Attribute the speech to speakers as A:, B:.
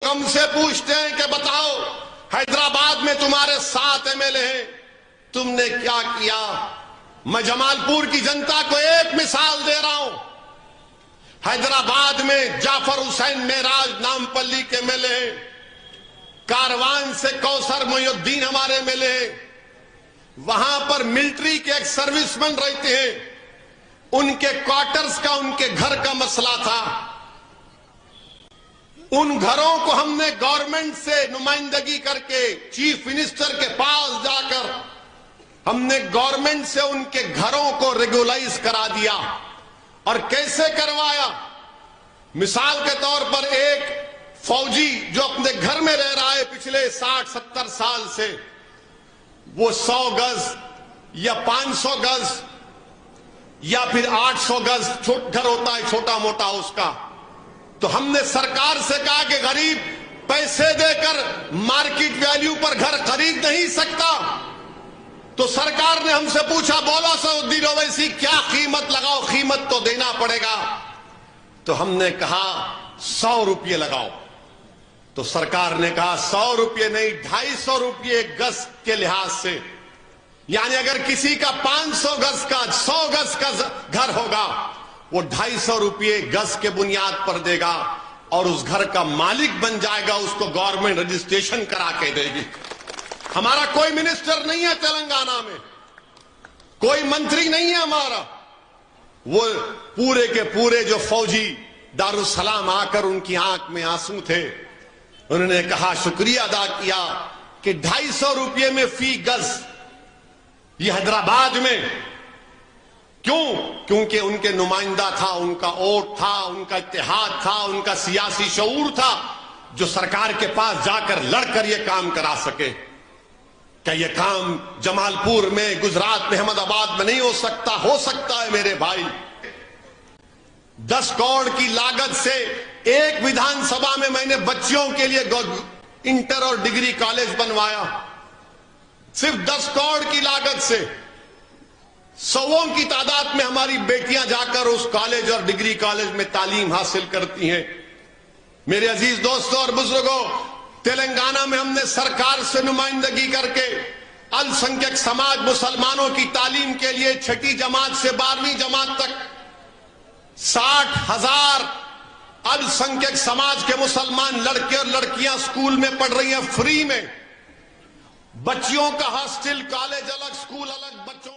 A: ہم سے پوچھتے ہیں کہ بتاؤ حیدرآباد میں تمہارے 7 MLA ہیں، تم نے کیا کیا؟ میں جمال پور کی جنتا کو ایک مثال دے رہا ہوں۔ حیدرآباد میں جعفر حسین معراج نامپلی کے MLA ہیں، کاروان سے کوثر محی الدین ہمارے MLA ہیں، وہاں پر ملٹری کے ایک سروس مین رہتے ہیں، ان کے کوارٹرز کا، ان کے گھر کا مسئلہ تھا۔ ان گھروں کو ہم نے گورنمنٹ سے نمائندگی کر کے چیف منسٹر کے پاس جا کر ہم نے گورنمنٹ سے ان کے گھروں کو ریگولائز کرا دیا۔ اور کیسے کروایا؟ مثال کے طور پر ایک فوجی جو اپنے گھر میں رہ رہا ہے پچھلے 60-70 سال سے، وہ 100 گز یا 500 گز یا پھر 800 گز گھر ہوتا ہے چھوٹا موٹا اس کا، تو ہم نے سرکار سے کہا کہ غریب پیسے دے کر مارکیٹ ویلیو پر گھر خرید نہیں سکتا، تو سرکار نے ہم سے پوچھا بولو سعودی اویسی کیا قیمت لگاؤ، قیمت تو دینا پڑے گا، تو ہم نے کہا 100 روپے لگاؤ، تو سرکار نے کہا 100 روپے نہیں 250 روپے گز کے لحاظ سے، یعنی اگر کسی کا 500 گز کا 100 گز کا گھر ہوگا وہ 250 روپے گز کے بنیاد پر دے گا اور اس گھر کا مالک بن جائے گا، اس کو گورنمنٹ رجسٹریشن کرا کے دے گی۔ ہمارا کوئی منسٹر نہیں ہے تلنگانہ میں، کوئی منتری نہیں ہے ہمارا، وہ پورے کے پورے جو فوجی دارالسلام آ کر ان کی آنکھ میں آنسو تھے، انہوں نے کہا شکریہ ادا کیا کہ 250 روپے میں فی گز، یہ حیدرآباد میں کیوں؟ کیونکہ ان کے نمائندہ تھا، ان کا ووٹ تھا، ان کا اتحاد تھا، ان کا سیاسی شعور تھا، جو سرکار کے پاس جا کر لڑ کر یہ کام کرا سکے۔ کہ یہ کام جمال پور میں، گجرات میں، احمد آباد میں نہیں ہو سکتا؟ ہو سکتا ہے میرے بھائی۔ 10 کروڑ کی لاگت سے ایک ویدھان سبھا میں نے بچیوں کے لیے انٹر اور ڈگری کالج بنوایا، صرف 10 کروڑ کی لاگت سے۔ 100 کی تعداد میں ہماری بیٹیاں جا کر اس کالج اور ڈگری کالج میں تعلیم حاصل کرتی ہیں۔ میرے عزیز دوستوں اور بزرگوں، تلنگانہ میں ہم نے سرکار سے نمائندگی کر کے السنکھیک سماج مسلمانوں کی تعلیم کے لیے 6ٹھی جماعت سے 12ویں جماعت تک 60,000 السنکھیک سماج کے مسلمان لڑکے اور لڑکیاں اسکول میں پڑھ رہی ہیں فری میں۔ بچیوں کا ہاسٹل، کالج الگ، اسکول الگ، بچوں